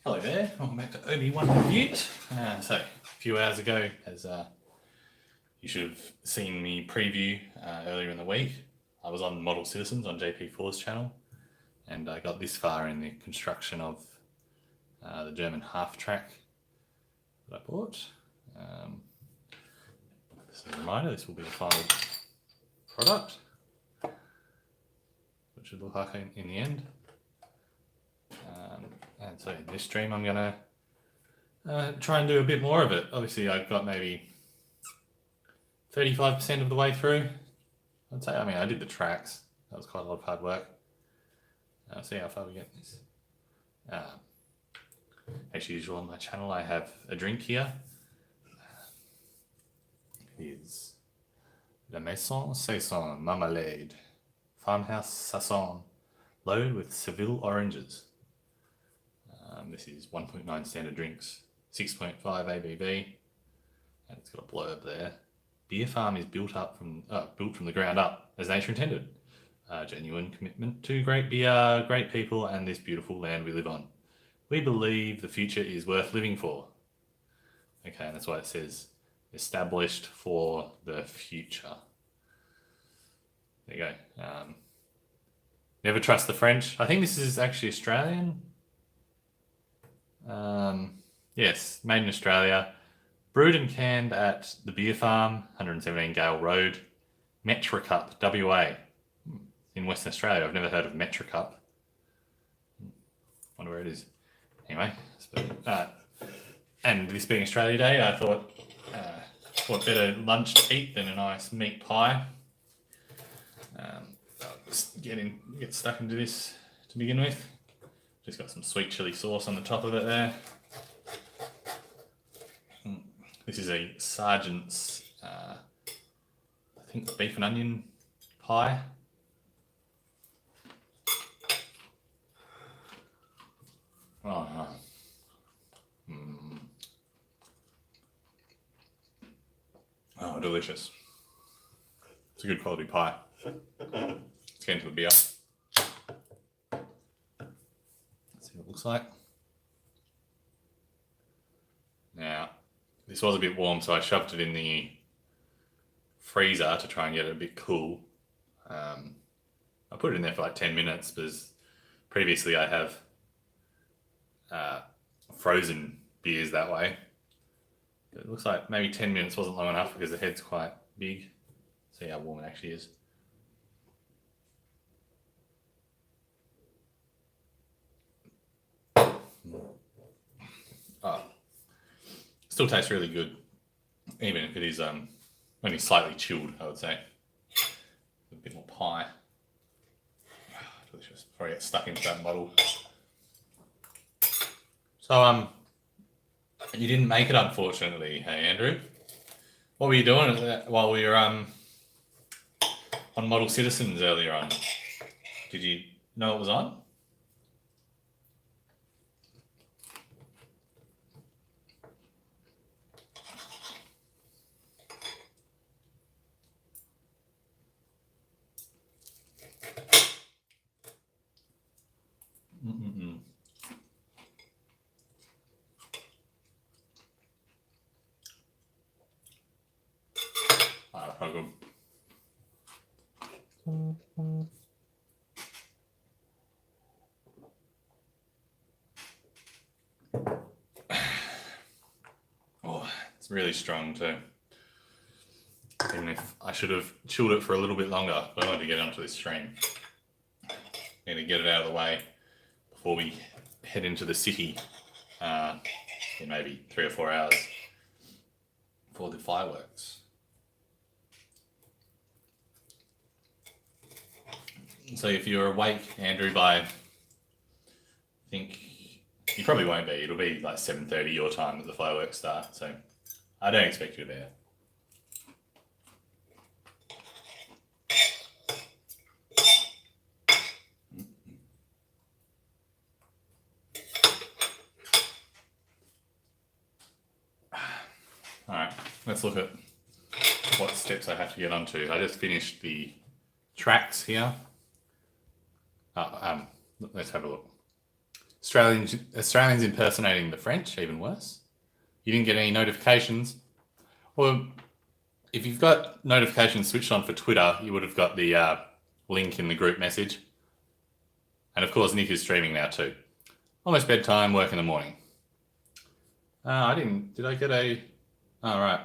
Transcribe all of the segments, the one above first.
Hello there, welcome back to Obi-Wan Reviews. So, a few hours ago, as you should have seen me preview earlier in the week, I was on Model Citizens on JP4's channel, and I got this far in the construction of the German half-track that I bought. Just a reminder, this will be the final product, which should look like in the end. And so in this stream I'm going to try and do a bit more of it. Obviously I've got maybe 35% of the way through, I'd say. I mean, I did the tracks. That was quite a lot of hard work. See how far we get this. As usual on my channel, I have a drink here. It is La Maison Saison Marmalade Farmhouse Sasson, loaded with Seville oranges. This is 1.9 standard drinks, 6.5 ABV, and it's got a blurb there. Beer farm is built from the ground up, as nature intended. Genuine commitment to great beer, great people, and this beautiful land we live on. We believe the future is worth living for. Okay, and that's why it says established for the future. There you go. Never trust the French. I think this is actually Australian. Yes, made in Australia. Brewed and canned at the Beer Farm, 117 Gale Road, Metricup, WA. In Western Australia. I've never heard of Metricup. Wonder where it is. Anyway, and this being Australia Day, I thought what better lunch to eat than a nice meat pie. I'll just get stuck into this to begin with. Just got some sweet chili sauce on the top of it there. This is a Sergeant's, I think, beef and onion pie. Oh, oh, delicious. It's a good quality pie. Let's get into the beer. See what it looks like. Now, this was a bit warm, so I shoved it in the freezer to try and get it a bit cool. I put it in there for like 10 minutes because previously I have frozen beers that way. It looks like maybe 10 minutes wasn't long enough because the head's quite big. See how warm it actually is. Oh, still tastes really good, even if it is only slightly chilled, I would say. A bit more pie. Delicious. Before I get stuck into that bottle. So, you didn't make it, unfortunately, hey, Andrew? What were you doing while we were on Model Citizens earlier on? Did you know it was on? Good. Oh, it's really strong too. Even if I should have chilled it for a little bit longer, but I wanted to get onto this stream. Need to get it out of the way before we head into the city in maybe 3 or 4 hours for the fireworks. So if you're awake, Andrew, by, I think, you probably won't be. It'll be like 7:30 your time that the fireworks start. So I don't expect you there. All right, let's look at what steps I have to get onto. I just finished the tracks here. Let's have a look. Australians impersonating the French, even worse. You didn't get any notifications. Well, if you've got notifications switched on for Twitter, you would have got the link in the group message. And of course, Nick is streaming now too. Almost bedtime, work in the morning. I didn't. Did I get a... Oh, right.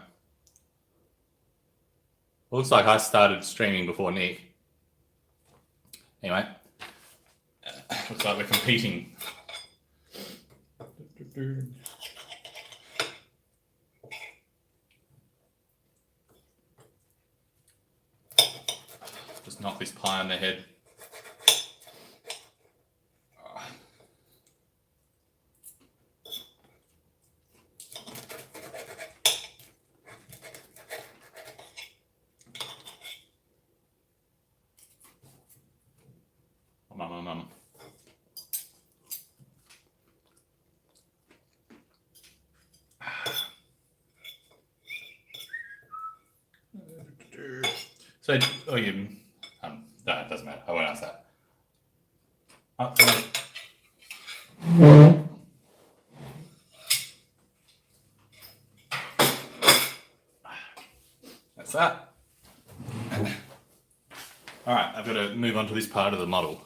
Well, looks like I started streaming before Nick. Anyway. Looks like we're competing. Just knock this pie on the head. So, no, it doesn't matter. I won't ask that. That's that. All right, I've got to move on to this part of the model.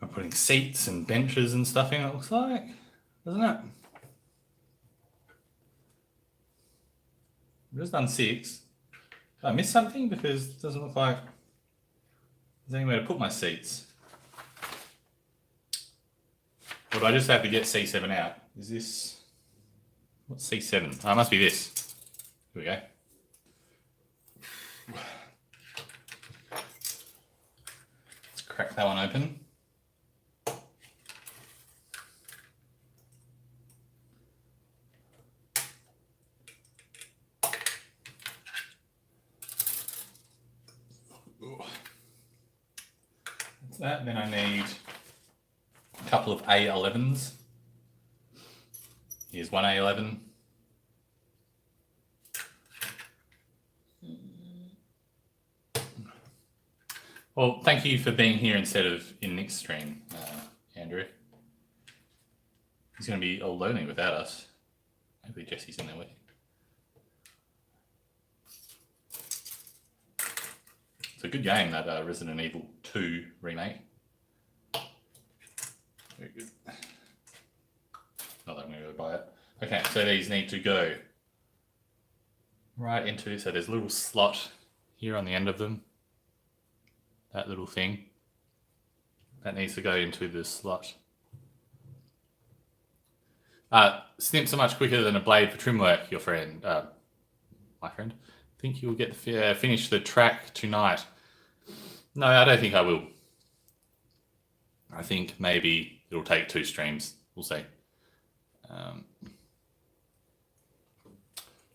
I'm putting seats and benches and stuff in, it looks like, doesn't it? I've just done 6. Did I miss something? Because it doesn't look like there's anywhere to put my seats. Or do I just have to get C7 out? Is this... What's C7? Oh, it must be this. Here we go. Let's crack that one open. That's that. Then I need a couple of A11s. Here's one A11. Well, thank you for being here instead of in Nick's stream, Andrew. He's going to be all lonely without us. Hopefully Jesse's in there with him. It's a good game, that Resident Evil 2 remake. Very good. Not that I'm going to go buy it. Okay, so these need to go right into, so there's a little slot here on the end of them. That little thing. That needs to go into the slot. Snips are much quicker than a blade for trim work, your friend. My friend. Think you'll get finish the track tonight? No, I don't think I will. I think maybe it'll take 2 streams. We'll see.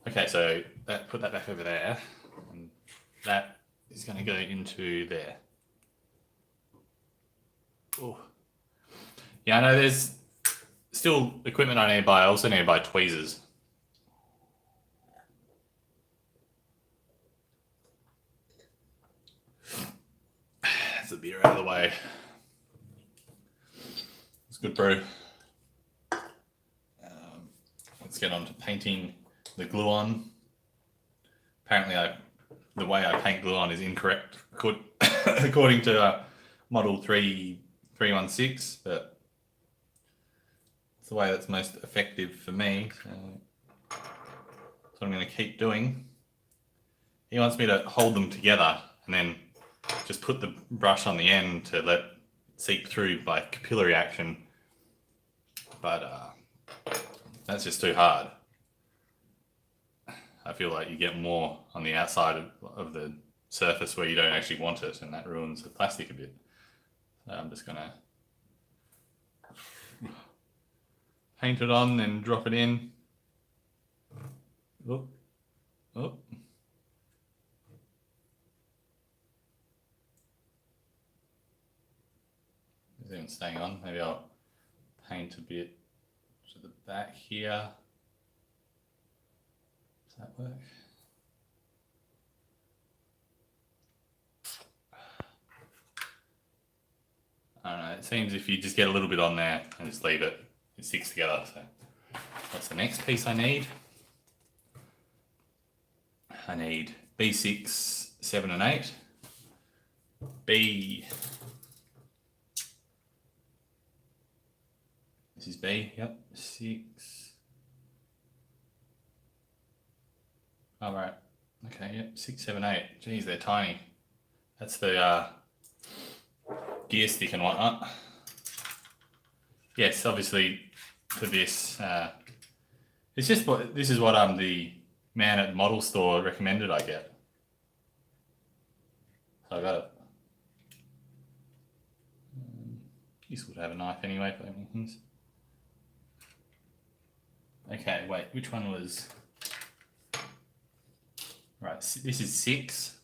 Okay, so put that back over there. And that is going to go into there. Oh. Yeah, I know there's still equipment I need to buy. I also need to buy tweezers. That's the beer out of the way. It's good brew. Let's get on to painting the glue on. Apparently the way I paint glue on is incorrect according to model 316, but it's the way that's most effective for me. So that's what I'm going to keep doing. He wants me to hold them together and then just put the brush on the end to let it seep through by capillary action, but that's just too hard. I feel like you get more on the outside of the surface where you don't actually want it, and that ruins the plastic a bit. So I'm just gonna paint it on and drop it in. Oh, oh. Is even staying on? Maybe I'll paint a bit to the back here. Does that work? I don't know, it seems if you just get a little bit on there and just leave it, it sticks together. So what's the next piece I need? I need B6, 7 and 8. B. This is B, yep, 6. Oh, right. Okay, yep, 6, 7, 8. Geez, they're tiny. That's the gear stick and whatnot. Yes, obviously for this, it's just this is what the man at the model store recommended I get. So I got it. Useful to have a knife anyway for opening things. Okay, wait, which one was... Right, this is 6,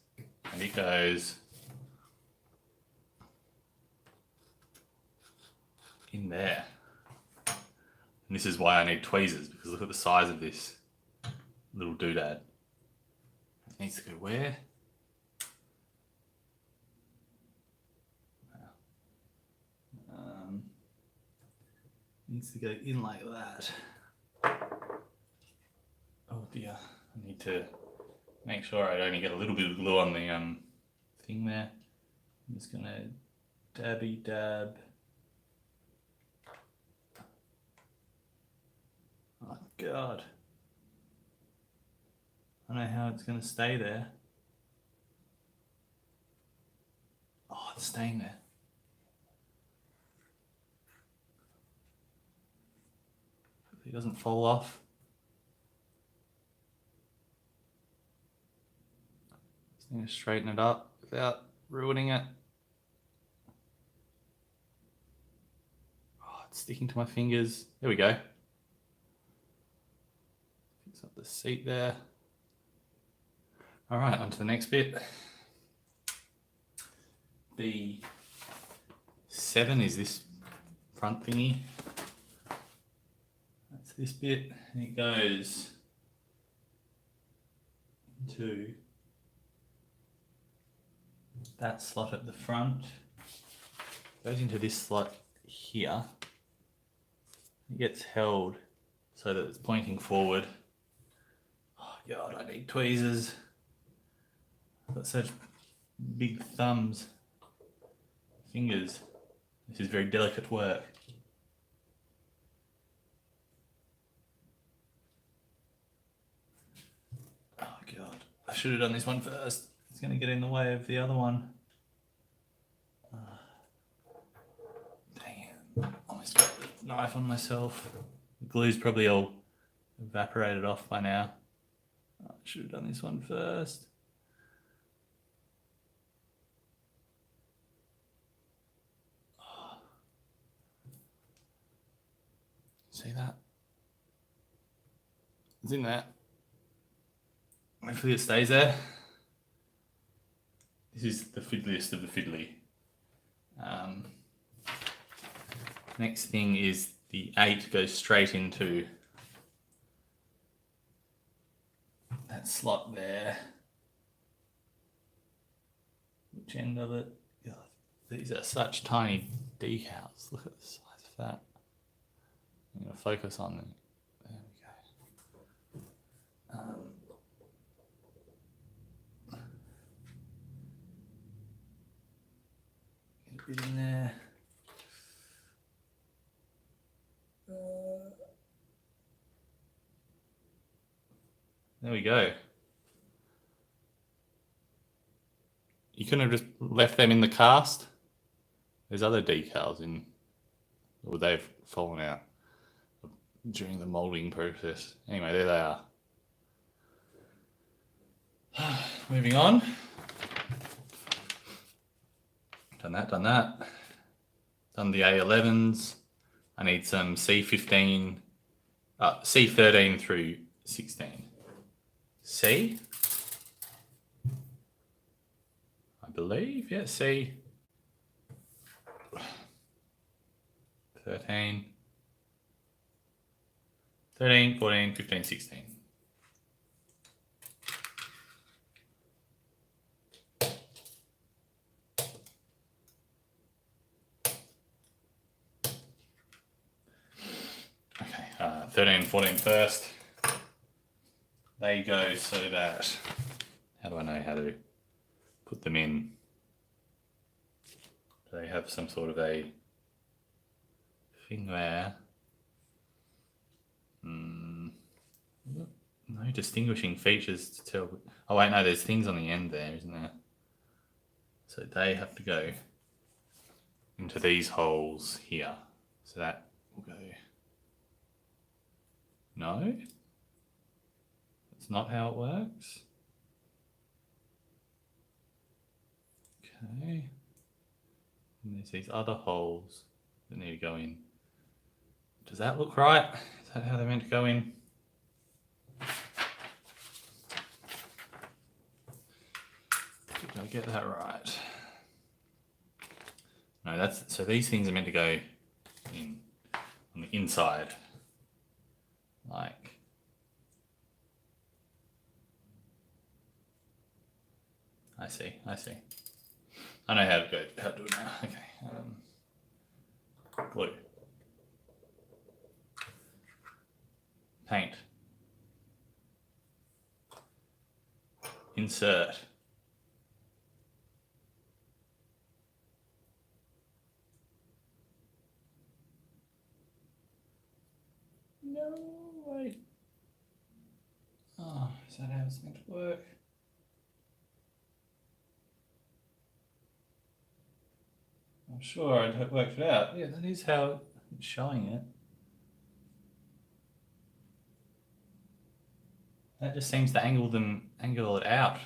and it goes in there. And this is why I need tweezers, because look at the size of this little doodad. It needs to go where? Needs to go in like that. Oh dear, I need to make sure I only get a little bit of glue on the thing there. I'm just gonna dabby dab. Oh God. I don't know how it's gonna stay there. Oh, it's staying there. Hopefully it doesn't fall off. Just need to straighten it up without ruining it. Oh, it's sticking to my fingers. There we go. Fix up the seat there. All right, on to the next bit. B7 is this front thingy. That's this bit, and it goes into that slot at the front. Goes into this slot here. It gets held so that it's pointing forward. Oh God, I need tweezers. I've got such big thumbs, fingers. This is very delicate work. Oh God, I should have done this one first. It's going to get in the way of the other one. Dang it, almost got the knife on myself. The glue's probably all evaporated off by now. I should have done this one first. See that? It's in there. Hopefully it stays there. This is the fiddliest of the fiddly. Next thing is the 8 goes straight into that slot there. Which end of it? God, these are such tiny decals. Look at the size of that. I'm going to focus on them. There we go. Get a bit in there. There we go. You couldn't have just left them in the cast? There's other decals in, or they've fallen out during the moulding process. Anyway, there they are. Moving on. Done that, done that. Done the A11s. I need some C13 through 16. C? I believe, yeah, C. 13, 14, 15, 16. 13 and 14 first. They go so that, how do I know how to put them in? Do they have some sort of a thing there? No distinguishing features to tell. Oh wait, no, there's things on the end there, isn't there? So they have to go into these holes here. So that will go. No? That's not how it works. Okay. And there's these other holes that need to go in. Does that look right? Is that how they're meant to go in? Did I get that right? No, that's, so these things are meant to go in on the inside. Like, I see. I know how to do it now. Okay. Glue. Paint. Insert. No, wait. Oh, is that how it's meant to work? I'm sure I'd worked it out. Yeah, that is how it's showing it. That just seems to angle it out.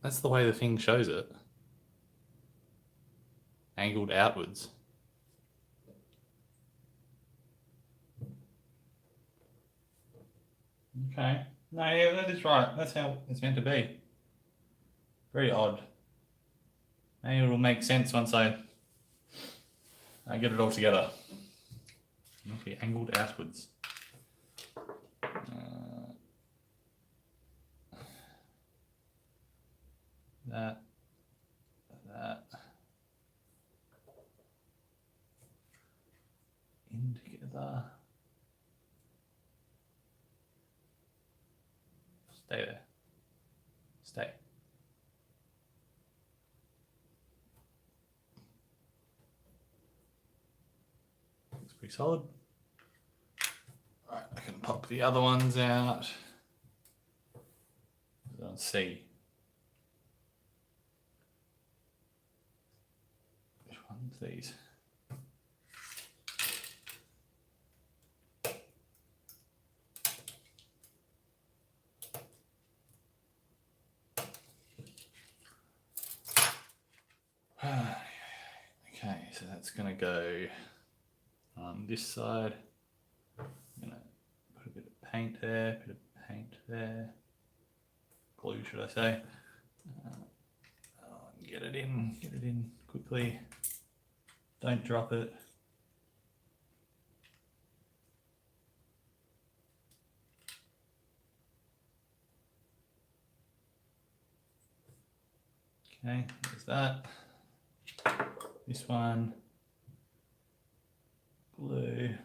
That's the way the thing shows it. Angled outwards. Okay. No, yeah, that is right. That's how it's meant to be. Very odd. Maybe it'll make sense once I get it all together. It'll be angled outwards. That. In together. Stay there. Stay. Looks pretty solid. Alright, I can pop the other ones out. Let's see. Which one's these? Okay, so that's going to go on this side. I'm going to put a bit of paint there, glue should I say. Get it in quickly. Don't drop it. Okay, there's that. This one, glue.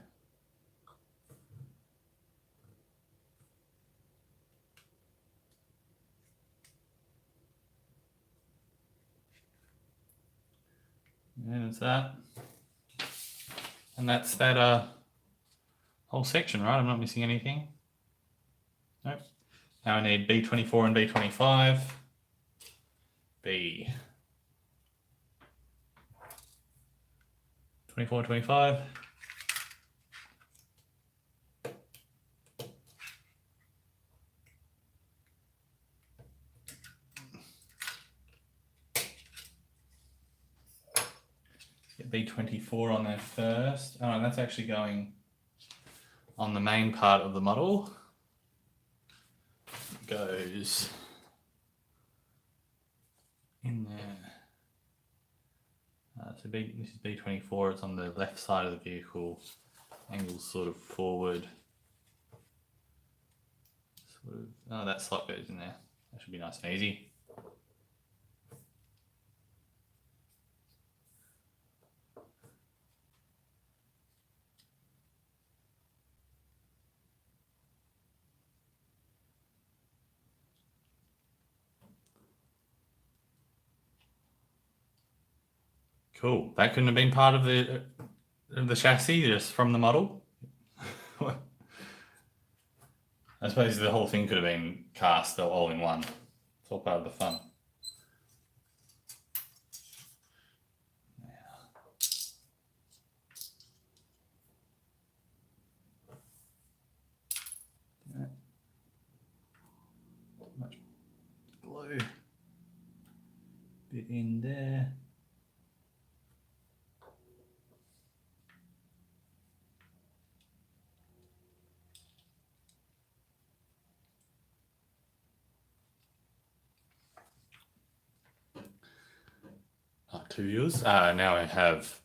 And it's that. And that's that whole section, right? I'm not missing anything. Nope. Now I need B24 and B25. B. 24, 25. Get B24 on there first. Oh, and that's actually going on the main part of the model. It goes in there. So this is B24, it's on the left side of the vehicle, angles sort of forward. Oh, that slot goes in there. That should be nice and easy. Cool. That couldn't have been part of the chassis, just from the model. I suppose the whole thing could have been cast all in one. It's all part of the fun. Much glue bit in there. Two viewers. Now I have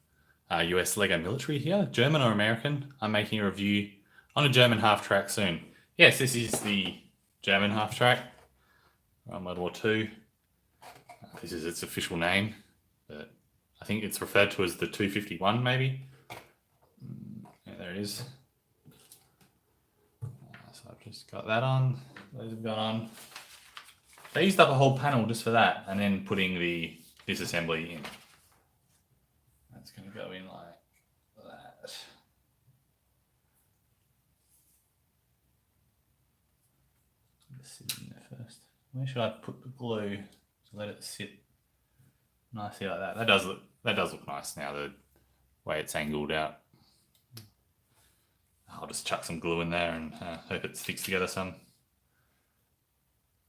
US Lego Military here, German or American. I'm making a review on a German half-track soon. Yes, this is the German half-track, World War II. This is its official name, but I think it's referred to as the 251 maybe. Yeah, there it is. So I've just got that on, those have gone on. They used up a whole panel just for that, and then putting the disassembly in. That's going to go in like that. Just sit in there first. Where should I put the glue to let it sit nicely like that? That does look nice now, the way it's angled out. I'll just chuck some glue in there and hope it sticks together some.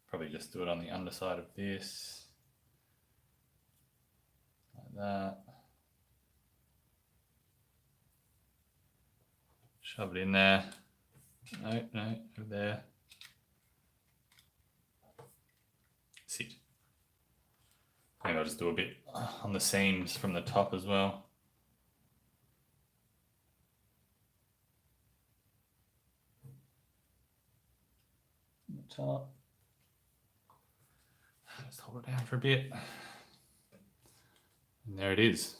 Probably just do it on the underside of this. Like that. Shove it in there. No, over there. Sit. Maybe I'll just do a bit on the seams from the top as well. On the top. Just hold it down for a bit. And there it is.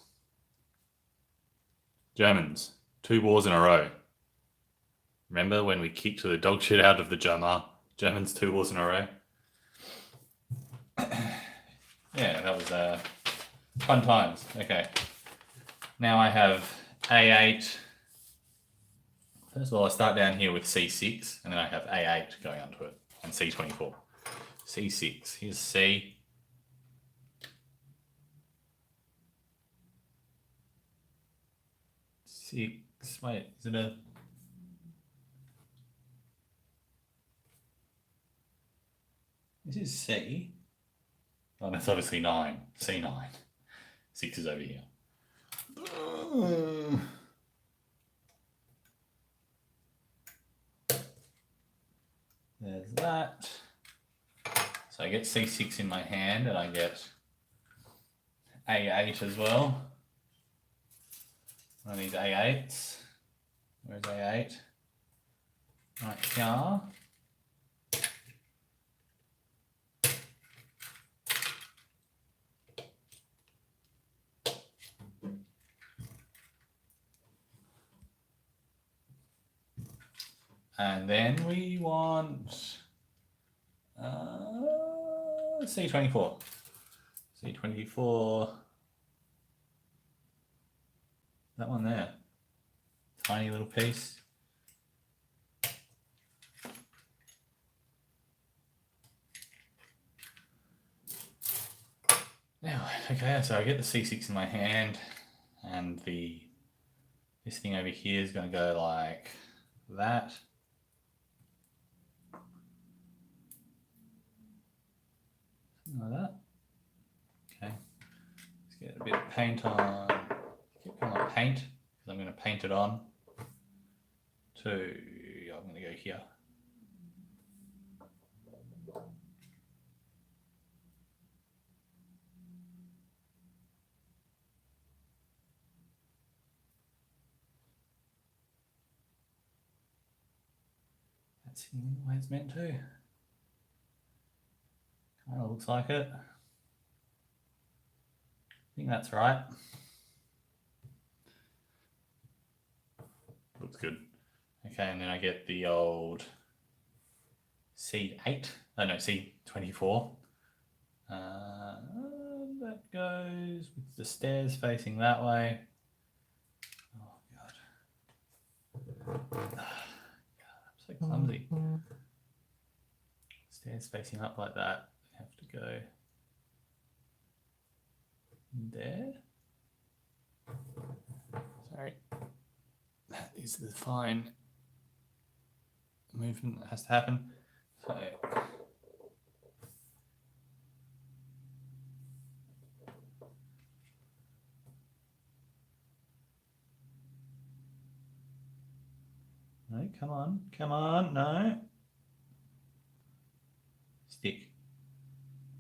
Germans, 2 wars in a row. Remember when we kicked the dog shit out of the Germans 2 wars in a row? Yeah, that was fun times. Okay. Now I have A8. First of all, I start down here with C6, and then I have A8 going onto it, and C24. C6. Here's C. Six. Wait, is it a... This is C. Oh, that's obviously 9. C9. 6 is over here. There's that. So I get C6 in my hand, and I get A8 as well. One of these A8s. Where's A8? Right here. And then we want C24. C24. That one there. Tiny little piece. Now, okay, so I get the C6 in my hand, and this thing over here is going to go like that. Like that. Okay. Let's get a bit of paint on. Keep going like paint, because I'm going to paint it on to. I'm going to go here. That's the way it's meant to. Kind of looks like it. I think that's right. Looks good. Okay, and then I get the old C8. Oh no, C24. that goes with the stairs facing that way. Oh God. God, I'm so clumsy. Stairs facing up like that. Have to go there. Sorry. That is the fine movement that has to happen. So no, come on, no.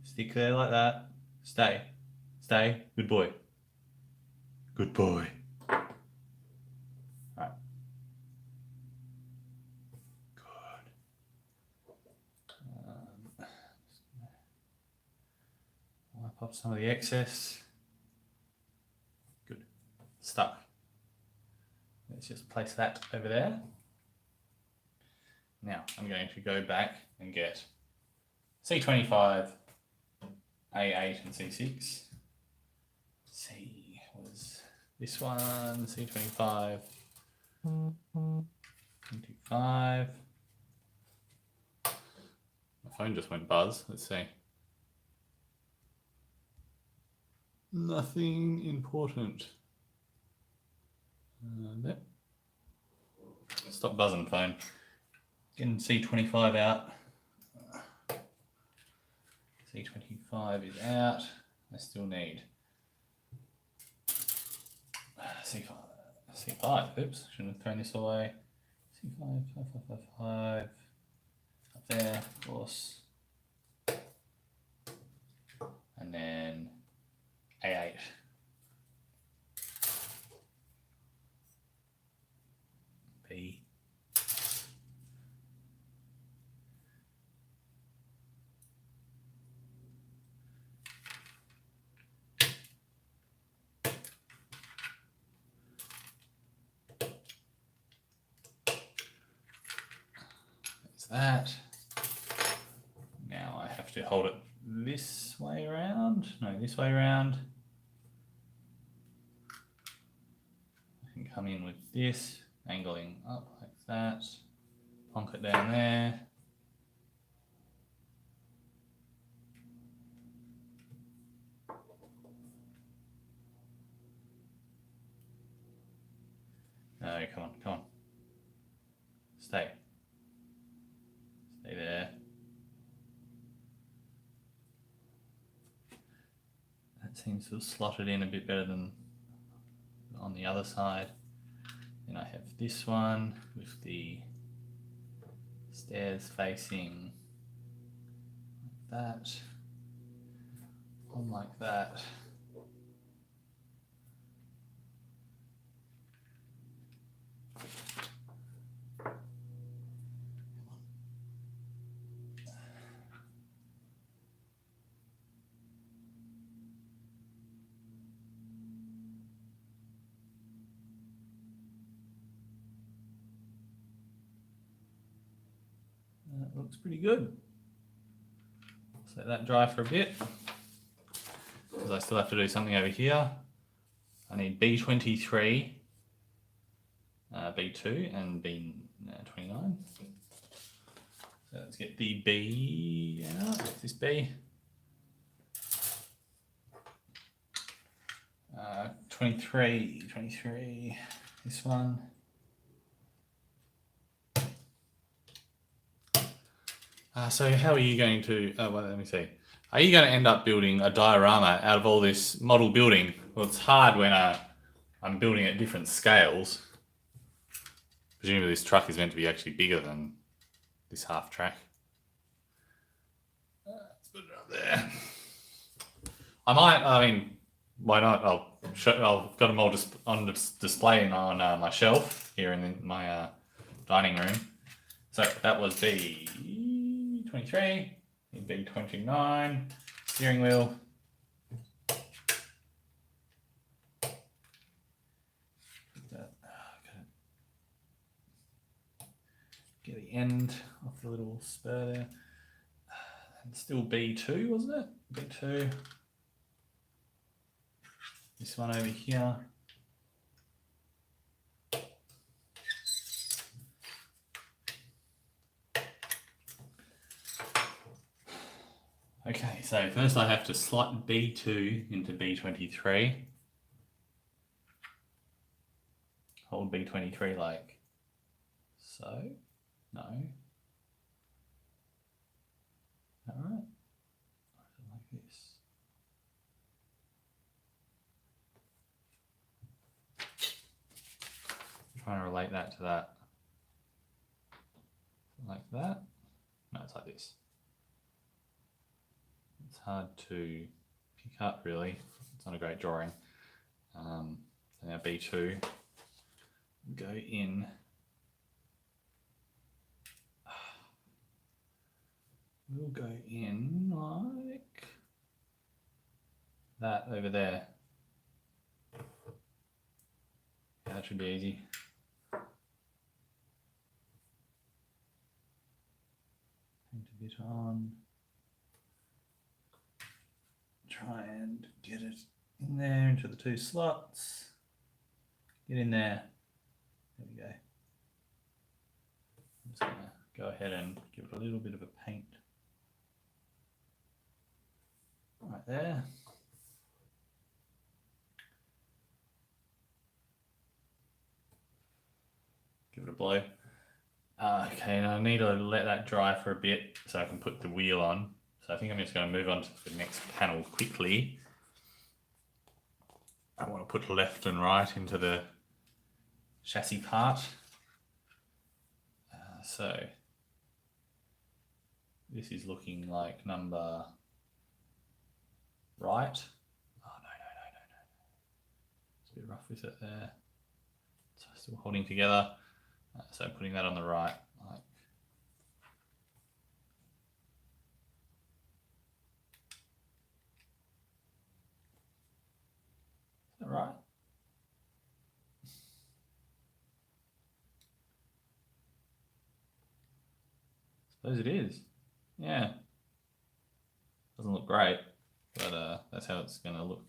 Stick there like that. Stay, good boy. Good boy. All right. Good. Wipe up some of the excess. Good. Stuck. Let's just place that over there. Now I'm going to go back and get C25, A8 and C6. C was this one, C25, 25. My phone just went buzz. Let's see. Nothing important. There. Stop buzzing, phone. Getting C25 out. C25 is out. I still need C5. Oops, shouldn't have thrown this away. C5, 5, 5, 5, 5. Up there, of course. And then A8. B. That. Now I have to hold it this way around. No, this way around. I can come in with this, angling up like that. Plonk it down there. No, come on. Stay there. That seems to have slotted in a bit better than on the other side. Then I have this one with the stairs facing like that, one like that. That looks pretty good. Let that dry for a bit, because I still have to do something over here. I need B23, B2 and B29. So let's get the B out. What's this B? 23, this one. So how are you going to, well, let me see. Are you going to end up building a diorama out of all this model building? Well, it's hard when I'm building at different scales. Presumably this truck is meant to be actually bigger than this half track. Let's put it up there. Why not? I've got them all on display on my shelf here in my dining room. So that was B23, B29, steering wheel. Get the end off the little spur there. And still B2, wasn't it? B2. this one over here. Okay, so first I have to slot B2 into B23. Hold B23 like so. No. All right. Like this. I'm trying to relate that to that. Like that. No, it's like this. It's hard to pick up, really. It's not a great drawing. So now B2, go in. We'll go in like that over there. Yeah, that should be easy. Paint a bit on. Try and get it in there into the two slots. Get in there. There we go. I'm just going to go ahead and give it a little bit of a paint. Right there. Give it a blow. Okay, and I need to let that dry for a bit so I can put the wheel on. So I think I'm just going to move on to the next panel quickly. I want to put left and right into the chassis part. So this is looking like number right. Oh, no. It's a bit rough with it there. So still holding together. So putting that on the right. Like is that right? Suppose it is. Yeah. Doesn't look great, but that's how it's going to look.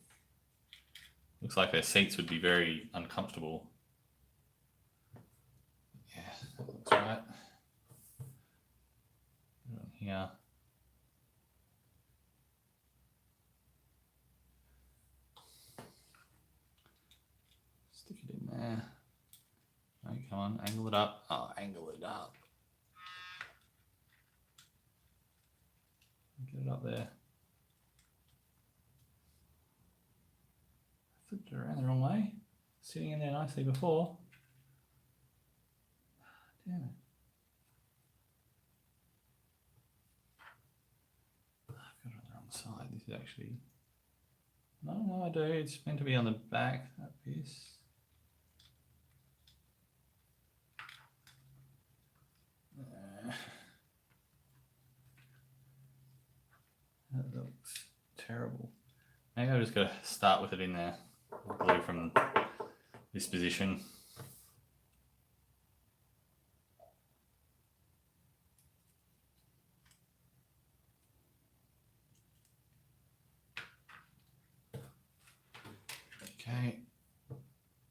Looks like their seats would be very uncomfortable. Yeah, that looks right. Put it on here. Stick it in there. Right, come on, angle it up. Oh, angle it up. Get it up there. Flipped it around the wrong way. Sitting in there nicely before. Damn it. I've got it on the wrong side. This is actually... No, I do. It's meant to be on the back, that piece. That looks terrible. Maybe I've just got to start with it in there. Glue from this position. Okay,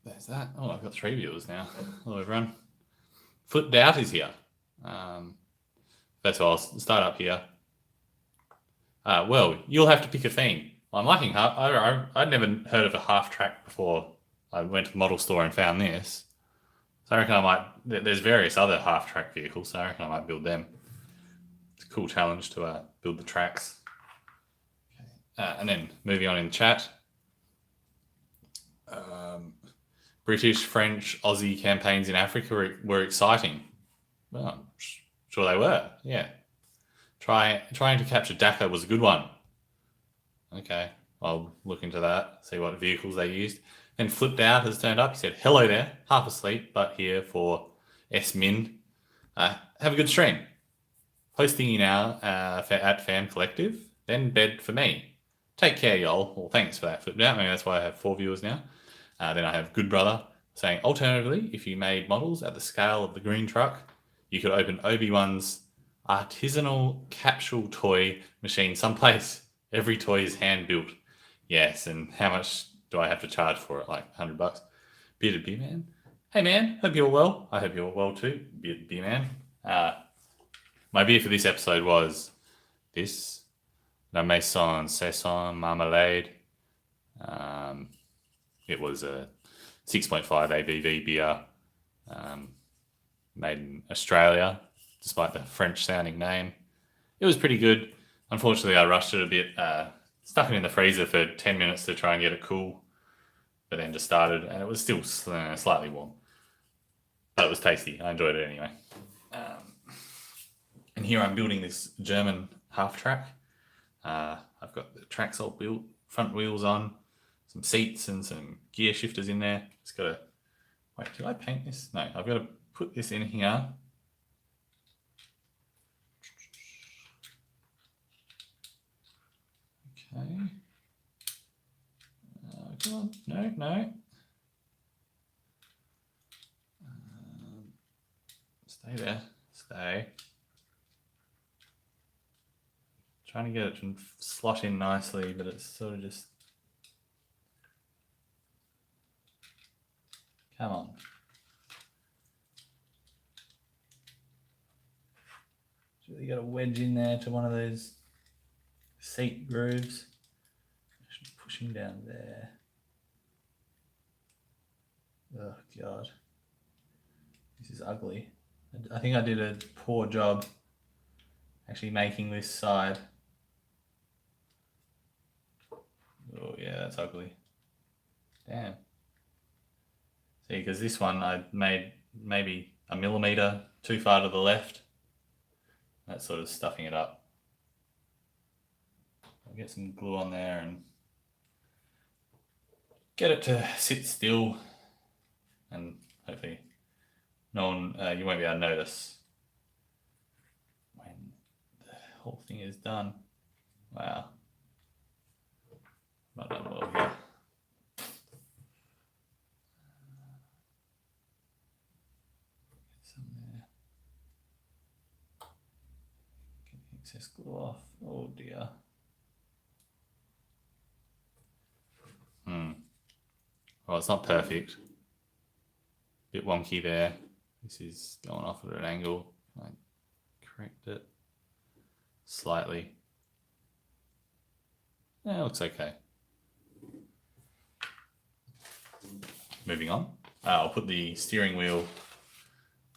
there's that. Oh, I've got 3 viewers now. Hello, everyone. Foot Doubt is here. First of all, I'll start up here. Well, you'll have to pick a theme. I'm liking half. I'd never heard of a half track before I went to the model store and found this. So I reckon I might. There's various other half track vehicles, so I reckon I might build them. It's a cool challenge to build the tracks. Okay. And then moving on in chat. British, French, Aussie campaigns in Africa were exciting. Well, I'm sure they were. Yeah. Trying to capture Dakar was a good one. Okay, I'll look into that, see what vehicles they used. Then Flipped Out has turned up. He said, hello there, half asleep, but here for S-Min. Have a good stream. Hosting you now at Fan Collective, then bed for me. Take care, y'all. Well, thanks for that, Flipped Out. Maybe that's why I have 4 viewers now. Then I have Good Brother saying, alternatively, if you made models at the scale of the green truck, you could open Obi-Wan's artisanal capsule toy machine someplace. Every toy is hand built. Yes, and how much do I have to charge for it, like $100? Bearded Beer Man. Hey man, hope you're well. I hope you're well too, Bearded Beer Man. My beer for this episode was this La Maison Saison Marmalade. It was a 6.5 ABV beer, made in Australia, despite the French sounding name. It was pretty good. Unfortunately, I rushed it a bit, stuck it in the freezer for 10 minutes to try and get it cool, but then just started, and it was still slightly warm. But it was tasty. I enjoyed it anyway. And here I'm building this German half track. I've got the tracks all built, front wheels on, some seats and some gear shifters in there. Just got to, wait, did I paint this? No, I've got to put this in here. Okay. Come on, no. Stay there, stay. Trying to get it to slot in nicely, but it's sort of just... Come on. It's really got a wedge in there to one of those seat grooves. Actually pushing down there. Oh God. This is ugly. I think I did a poor job actually making this side. Oh yeah, that's ugly. Damn. See, because this one I made maybe a millimeter too far to the left. That's sort of stuffing it up. I'll get some glue on there and get it to sit still, and hopefully no one, you won't be able to notice when the whole thing is done. Wow. Not done well here. Get some there. Get the excess glue off. Oh dear. Well, it's not perfect. Bit wonky there. This is going off at an angle. I correct it slightly. Yeah, it looks okay. Moving on. I'll put the steering wheel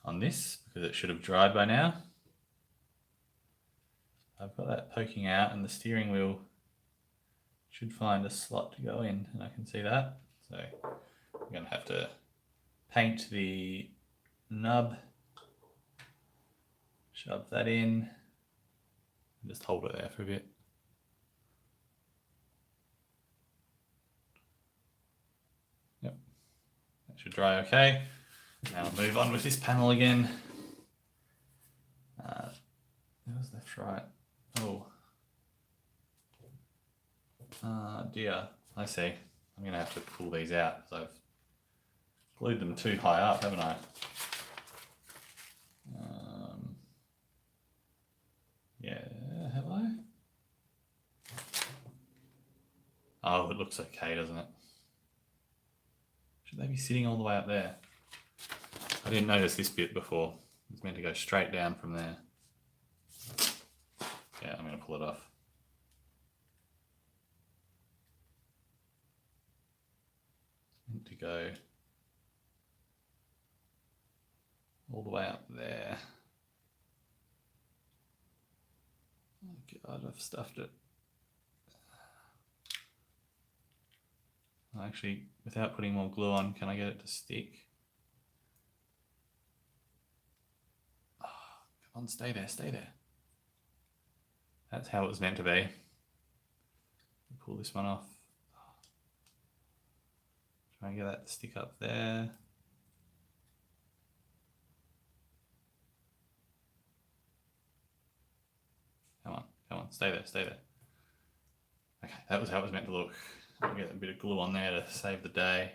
on this because it should have dried by now. I've got that poking out, and the steering wheel should find a slot to go in, and I can see that. So I'm going to have to paint the nub, shove that in, and just hold it there for a bit. Yep, that should dry okay. Now I'll move on with this panel again. That was left, right. Oh. Dear, I see. I'm going to have to pull these out because I've glued them too high up, haven't I? Yeah, have I? Oh, it looks okay, doesn't it? Should they be sitting all the way up there? I didn't notice this bit before. It's meant to go straight down from there. Yeah, I'm going to pull it off. Meant to go all the way up there. Oh God, I've stuffed it. Actually, without putting more glue on, can I get it to stick? Oh, come on, stay there, stay there. That's how it was meant to be. Pull this one off. Try and get that to stick up there. Come on, stay there, stay there. Okay, that was how it was meant to look. I'll get a bit of glue on there to save the day.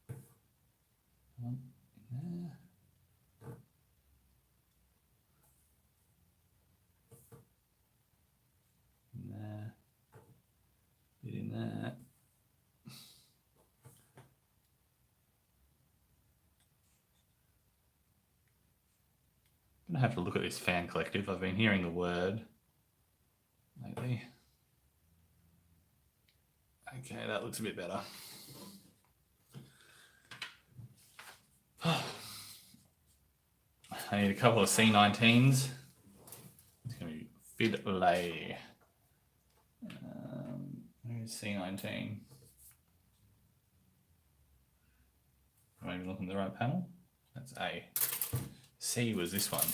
Come on, in there. In there. Bit gonna have to look at this fan collective. I've been hearing the word lately. Okay, that looks a bit better. I need a couple of C19s. It's going to be fiddly. Where's C19? Am I even looking at the right panel? That's A. C was this one.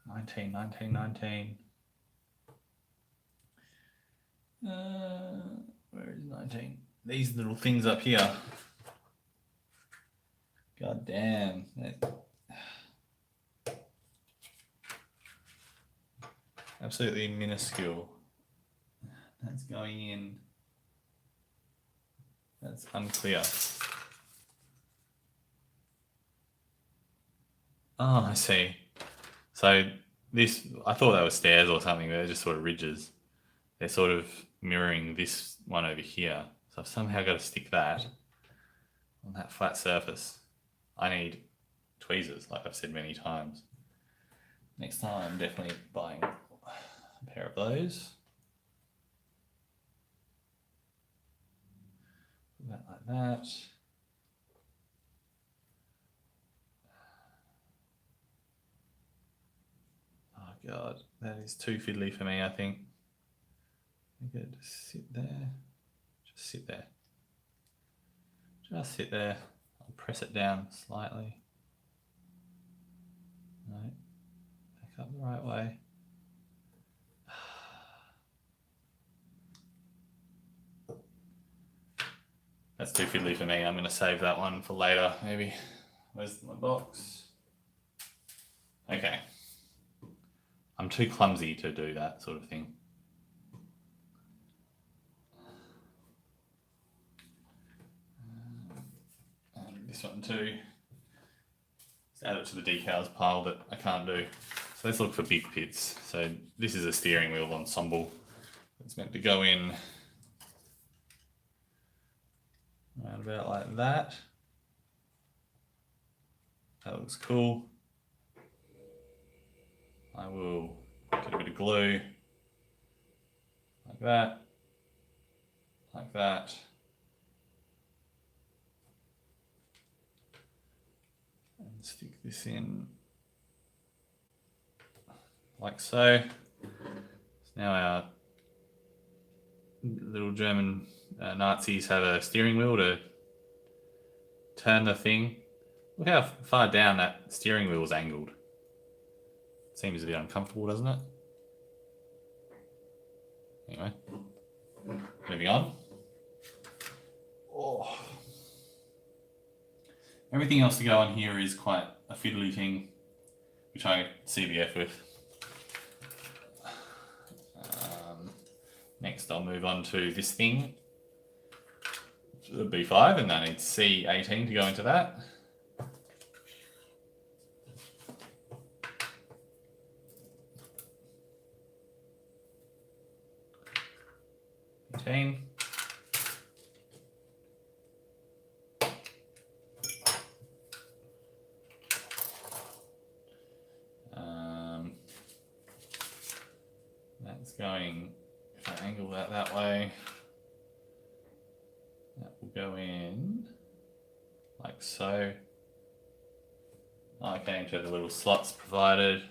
19, 19, 19. Where is 19? These little things up here. God damn. Absolutely minuscule. That's going in. That's unclear. Oh, I see. So this, I thought that was stairs or something, but they're just sort of ridges. They're sort of mirroring this one over here. So I've somehow got to stick that on that flat surface. I need tweezers, like I've said many times. Next time I'm definitely buying a pair of those. Put that like that. Oh God, that is too fiddly for me, I think. I get to sit there. Just sit there. Just sit there. I'll press it down slightly. No. Back up the right way. That's too fiddly for me. I'm going to save that one for later, maybe. Where's my box? Okay. I'm too clumsy to do that sort of thing. And this one too. Let's add it to the decals pile that I can't do. So let's look for big pits. So this is a steering wheel ensemble. It's meant to go in around about like that. That looks cool. I will get a bit of glue like that, like that. And stick this in like so. So now our little German Nazis have a steering wheel to turn the thing. Look how far down that steering wheel is angled. Seems a bit uncomfortable, doesn't it? Anyway, moving on. Oh. Everything else to go on here is quite a fiddly thing, which I CBF with. Next, I'll move on to this thing, the B5, and I need C18 to go into that. That's going, if I angle that way, that will go in like so. Okay, into the little slots provided.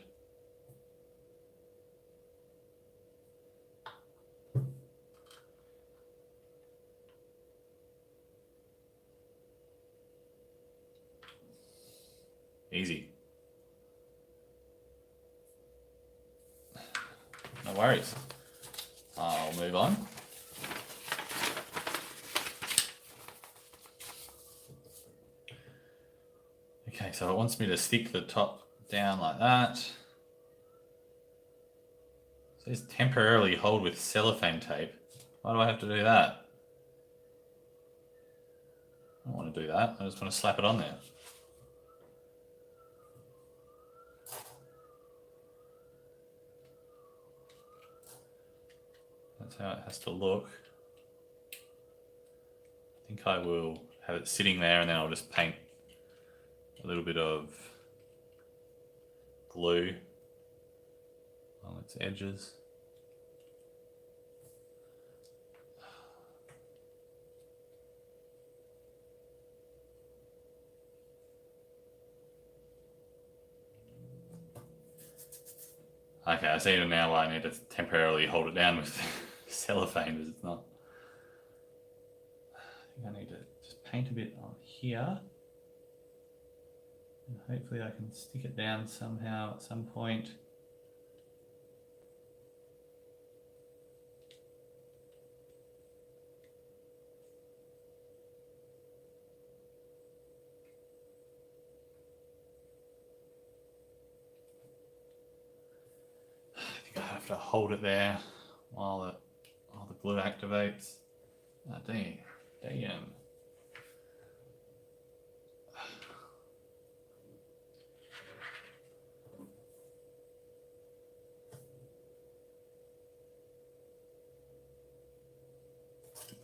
Easy. No worries. I'll move on. Okay, so it wants me to stick the top down like that. It says temporarily hold with cellophane tape. Why do I have to do that? I don't want to do that. I just want to slap it on there. That's how it has to look. I think I will have it sitting there and then I'll just paint a little bit of glue on its edges. Okay, I see now why I need to temporarily hold it down with cellophane, because it's not. I think I need to just paint a bit on here. And hopefully I can stick it down somehow at some point. I have to hold it there while the glue activates. Oh, damn.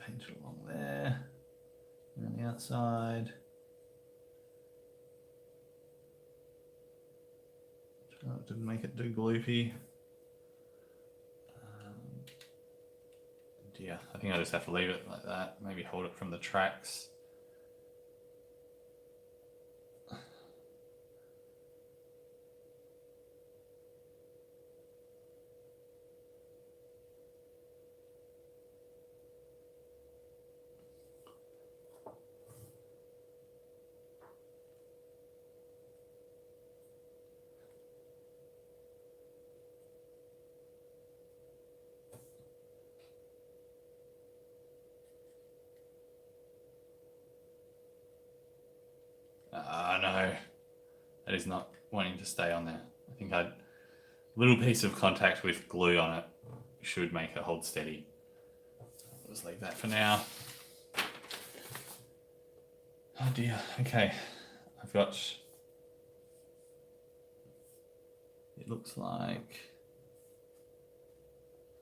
Paint it along there, and on the outside. Oh, it didn't make it too gloopy. Yeah, I think I just have to leave it like that. Maybe hold it from the tracks. No, that is not wanting to stay on there. I think a little piece of contact with glue on it should make it hold steady. I'll just leave that for now. Oh dear, okay. I've got, it looks like,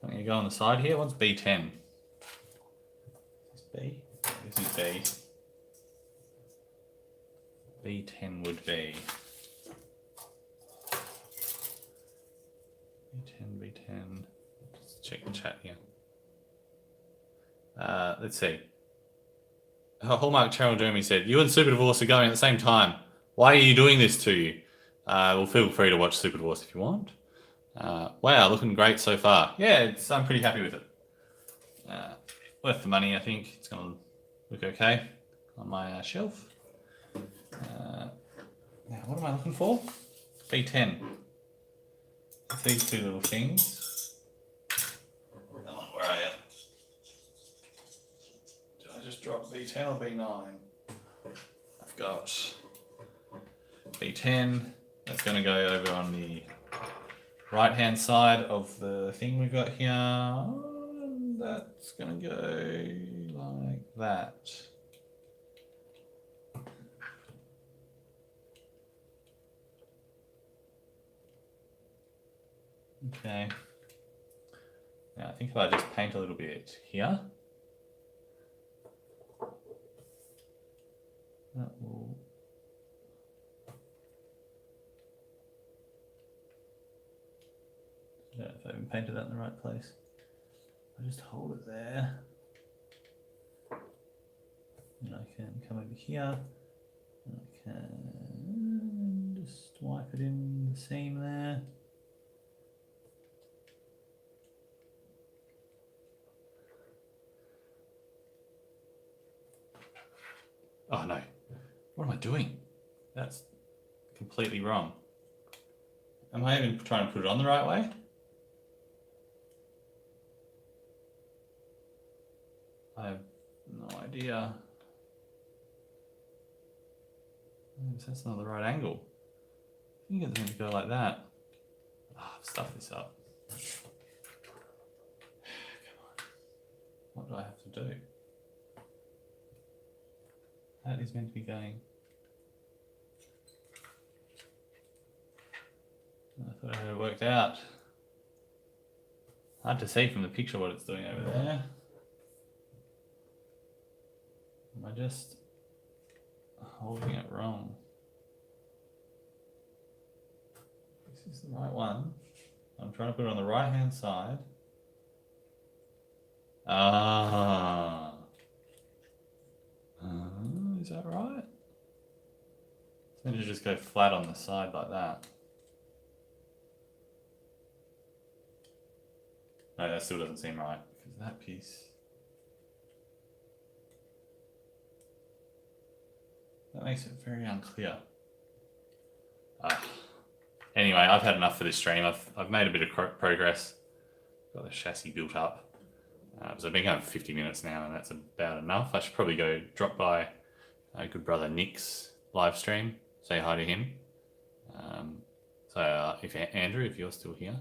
I'm going to go on the side here. What's B10? Is this B? This is B. B10 would be B10. Let's check the chat here. Let's see. Hallmark Cheryl Jeremy said, "You and Super Divorce are going at the same time. Why are you doing this to you?" Well, feel free to watch Super Divorce if you want. Wow, looking great so far. Yeah, I'm pretty happy with it. Worth the money, I think. It's going to look okay on my shelf. Now, what am I looking for? B10. It's these two little things. Come on, where are you? Did I just drop B10 or B9? I've got B10. That's going to go over on the right-hand side of the thing we've got here. And that's going to go like that. Okay. Now I think if I just paint a little bit here, that will. I don't know if I even painted that in the right place. I just hold it there, and I can come over here, and I can just wipe it in the seam there. Oh no, what am I doing? That's completely wrong. Am I even trying to put it on the right way? I have no idea. That's not the right angle. I think it's meant to go like that. I've stuffed this up. Come on. What do I have to do? That is meant to be going. I thought I had it worked out. Hard to see from the picture what it's doing over there. Am I just holding it wrong? This is the right one. I'm trying to put it on the right hand side. Is that right? It's meant to just go flat on the side like that. No, that still doesn't seem right, because that piece... That makes it very unclear. Anyway, I've had enough for this stream. I've made a bit of progress. Got the chassis built up. So I've been going for 50 minutes now, and that's about enough. I should probably go drop by my good brother Nick's live stream, say hi to him. If Andrew, if you're still here.